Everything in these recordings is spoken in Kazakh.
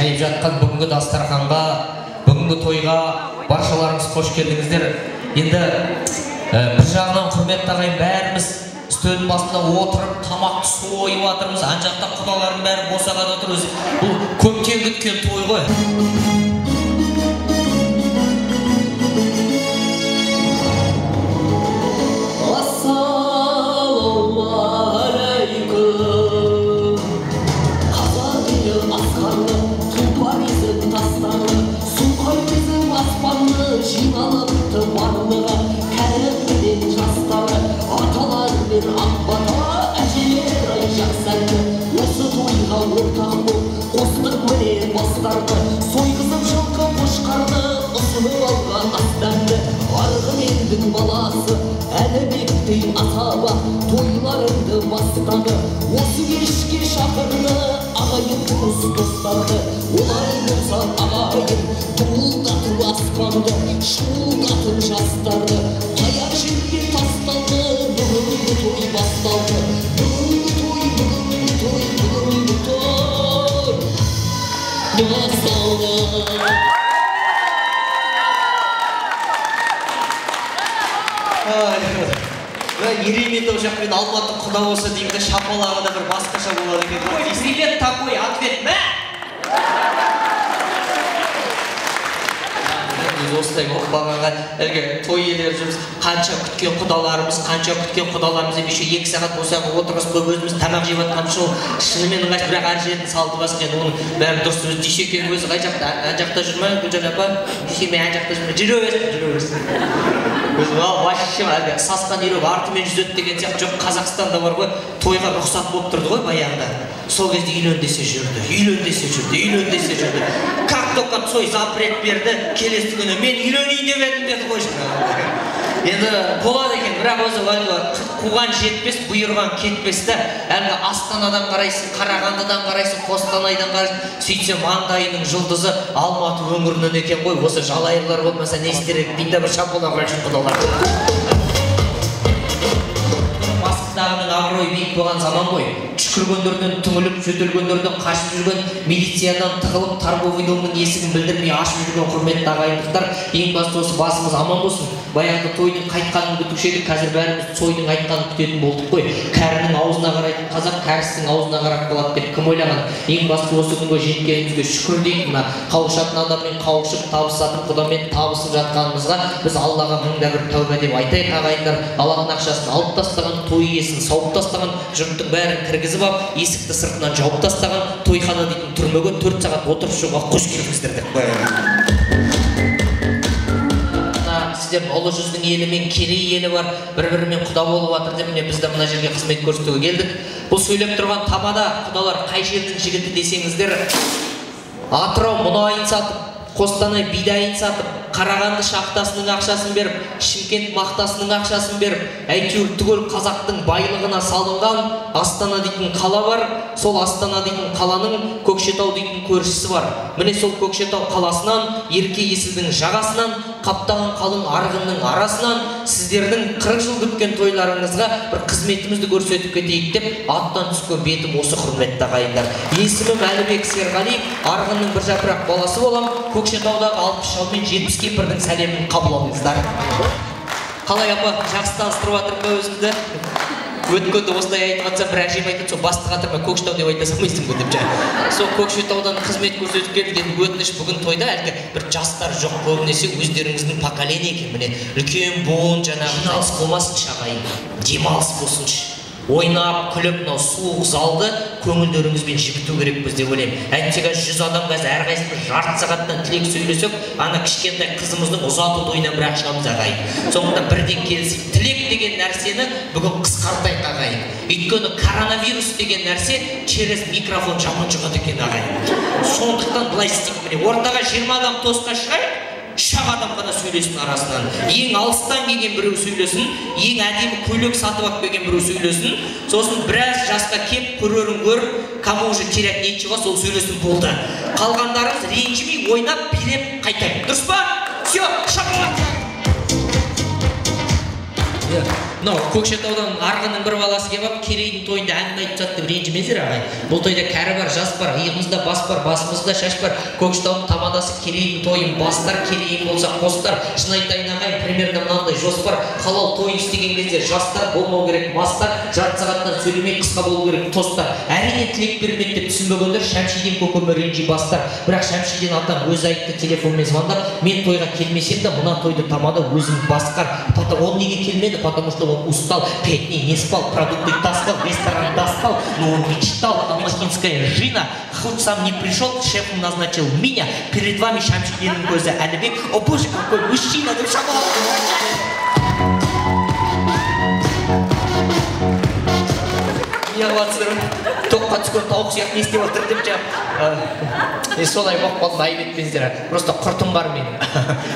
жайып жатқан бүгінгі дастарханға, бүгінгі тойға баршаларыңыз қош келдіңіздер. Енді бір жағынан құрметті ағайын, бәріміз үстел басында отырып, тамақты сойып жатырмыз. Ан жақта құдалардың бәрі босағада отырмыз. Бұл көптен күткен той ғой. Сойғызып жылқы қошқарды ұсынып алған астарды, арғын елдің баласы Әлібектей атаба тойларыңды бастады. Осы кешке шақырды ағайын туыс достарды. Олар болса ағайын дуылдатып аспанды, шуылдатып жастарды. Аяқ жерге тасталды, бүгінгі той басталды. Бүгінгі той, бүгінгі той, бүгінгі той басталды. Еремин жақпен Алматы құда болса деймді, шапалағы да бір басқаша болады екен. Привет такой, ответ мә! Осылай оқпағанға әлгі той елер жүрміз, қанша күткен құдаларымыз еще 2 сағат босаға отырғыз көп өзіміз тамақ жеп жатқан шол шынымен ыңғайшы, бірақ әр жердің салты басқа, оның бәрі дұрыс. Өзі дүйсекең өзі қай жақта, ан жақта жүрме, Гүлжан апа, дүйсекең ан жақта жүрме, жүре берсін. Өзім вообще әлгі сасқан үйрек артымен жүзеді деген сияқты. Жоқ, Қазақстанда бар ғой, тойға рұқсат болып тұрды ғой баяғыда. Сол кезде үйлен десе жүрді. Как только той запрет берді, келесі күні мен үйленейін деп едім деді ғой. Енді болады екен, бірақ өзі қуған жетпес, бұйырған кетпесті. Әлгі Астанадан қарайсың, Қарағандыдан қарайсың, Қостанайдан қарайсың, сөйтсе маңдайының жылдызы Алматы өңірінен екен ғой. Осы жалайырлар болмаса не істер еді деймін, бір шапалақ қойсын құдалар. Бастықтағының абырой биік болған заман ғой. Түшкіргендерден түңіліп, жөтелгендерден қашып жүрген, милициядан тығылып, торговый-домның есігін білдірмей ашып жүрген құрметті ағайындықтар, ең басты осы басымыз аман болсын. Баяғыда тойдың қайтқанын күтуші едік, қазір бәріміз тойдың айтқанын күтетін болдық қой. Кәрінің аузына қарайтын қазақ, кәрістің аузына қарап қалады деп кім ойлаған? Ең басты осы күнге жеткенімізге шүкір дейік. Мына қауышатын адаммен қауышып, табысатын құдамен табысып жатқанымызға біз Аллаға мыңда бір тәуба деп айтайық ағайындар. Алланың ақшасын алып тастаған, той иесін сауып тастаған, жұрттың бәрін кіргізіп алып, есікті сыртынан жауып тастаған, тойхана дейтін түрмеге 4 сағат отырып шығуға қош келдіңіздер деп қоямын. Сіздер ұлы жүздің елі мен керей елі бар, бір-бірімен құда болып жатыр деп, міне біз де мына жерге қызмет көрсетуге келдік. Бұл сөйлеп тұрған тамада құдалар қай жердің жігіті десеңіздер, Атырау мұнайын сатып, Қостанай бидайын сатып, Қарағанды шахтасының ақшасын беріп, Шымкент мақтасының ақшасын беріп, әйтеуір түгел қазақтың байлығына салынған Астана дейтін қала бар. Сол Астана дейтін қаланың Көкшетау дейтін көршісі бар. Міне сол Көкшетау қаласынан, Ерке Есілдің жағасынан, қаптаған қалың арғынның арасынан сіздердің 40 жыл күткен тойларыңызға бір қызметімізді көрсетіп кетейік деп аттан түскен бетім осы құрметті ағайындар. Есімім Әлібек Серғалиев, арғынның бір жапырақ баласы болам. Көкшетаудағы 60 шалмен 70 кемпірдің сәлемін қабыл алыңыздар. Қалай апа, жақсы таныстырып жатырмын ба өзімді? Өткенде осылай айтып жатсам, бір әжем айтады, сол бастық атырма Көкшетау деп айта салмайсың ғой деп жаңа. Сол Көкшетаудан қызмет көрсетіп келген өтініш бүгін тойда әлгі бір жастар жоқ, көбінесе өздеріңіздің поколение екен. Міне үлкен буын жаңағы жиналыс болмасыншы ағайын, демалыс болсыншы. Ойнап, күліп, суық залды көңілдеріңізбен жібіту керекпіз деп ойлаймын. Әйтсе 100 адам қазір әрқайсымыз жарты сағаттан тілек сөйлесек, ана кішкентай қызымыздың ұзату тойынан бір шығамыз ағайын. Соңында бірден келісіп, тілек деген нәрсені бүгін қысқартайық ағайын. Өйткені коронавирус деген нәрсе через микрофон жаман жұғады екен ағайын. Сондықтан былай істейік, міне ортаға 20 адам тосқа шығайық. 3 адам ғана сөйлесін арасынан. Ең алыстан келген біреу сөйлесін, ең әдемі көйлек сатып алып келген біреу сөйлесін. Сосын біраз жасқа кеп көрерін көріп, кому уже терять нечего, сол сөйлесін болды. Қалғандарымыз ренжімей ойнап, билеп қайтайық. Дұрыс па? Все, шапалақ. мынау Көкшетаудан Арғынның бір баласы келіп Керейдің тойында әңгіме айтып жатты деп ренжімеңіздер ағайын. Бұл тойда кәрі бар, жас бар, иығымызда бас бар, басымызда шаш бар. Көкшетаудың тамадасы Керейдің тойын бастар, Керейің болса қостар. Шын айтайын ағайын, примерно мынандай жоспар. Халал той істеген кезде жастар болмау керек, мастар, жарты сағаттан сөйлемей қысқа болу керек, тостар. Әрине тілек бермейді деп түсінбегендер Шәмшиден көкеме ренжи бастар. Бірақ Шәмшиден атам өзі айтты телефонмен звондап, мен тойға келмесем де мына тойды тамада өзім басқар. Он неге келмеді? Потому что он устал, 5 дней не спал, продукты таскал, ресторан достал, но он мечтал, алматинская жена. Хоть сам не пришел, шеф назначил меня. Перед вами Шәмшиденнің көзі Әлібек. О боже, какой мужчина! Деп шапалақ. Тоққа түскен тауық сияқты не істеп отыр деп жаңа солай болып қалды, айып етпеңіздер. Просто құртым бар менің.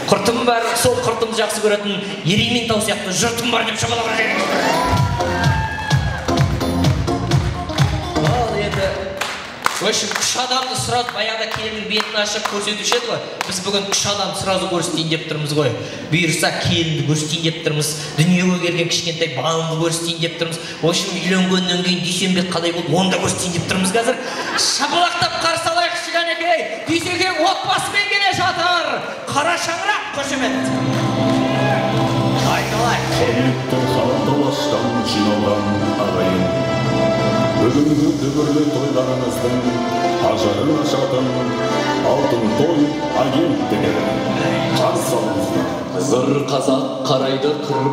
Құртым бар, сол құртымды жақсы көретін Ереймен тау сияқты жұртым бар деп шапалақ ұрады. Ал енді в общем, үш адамды сразу баяғыда келіннің бетін ашып көрсетуші еді ғой. Біз бүгін үш адамды сразу көрсетейін деп тұрмыз ғой. Бұйырса келінді көрсетейін деп тұрмыз. Дүниеге келген кішкентай баламды көрсетейін деп тұрмыз. В общем, үйленгеннен кейін Дүйсенбек қалай болды, оны да көрсетейін деп тұрмыз қазір. Шапалақтап қарсы алайықшы Жәнекей. Дүйсекең отбасымен келе жатыр. Қара шаңырақ, қошемет. Айналайық. Құрметті қабылдауаштан жиналған ағайын. Бүгінгі дүбірлі тойларыңыздың ажарын ашатын алтын той агенттігі. Қарсы алыңыздар. Зыр қазақ қарайды қырма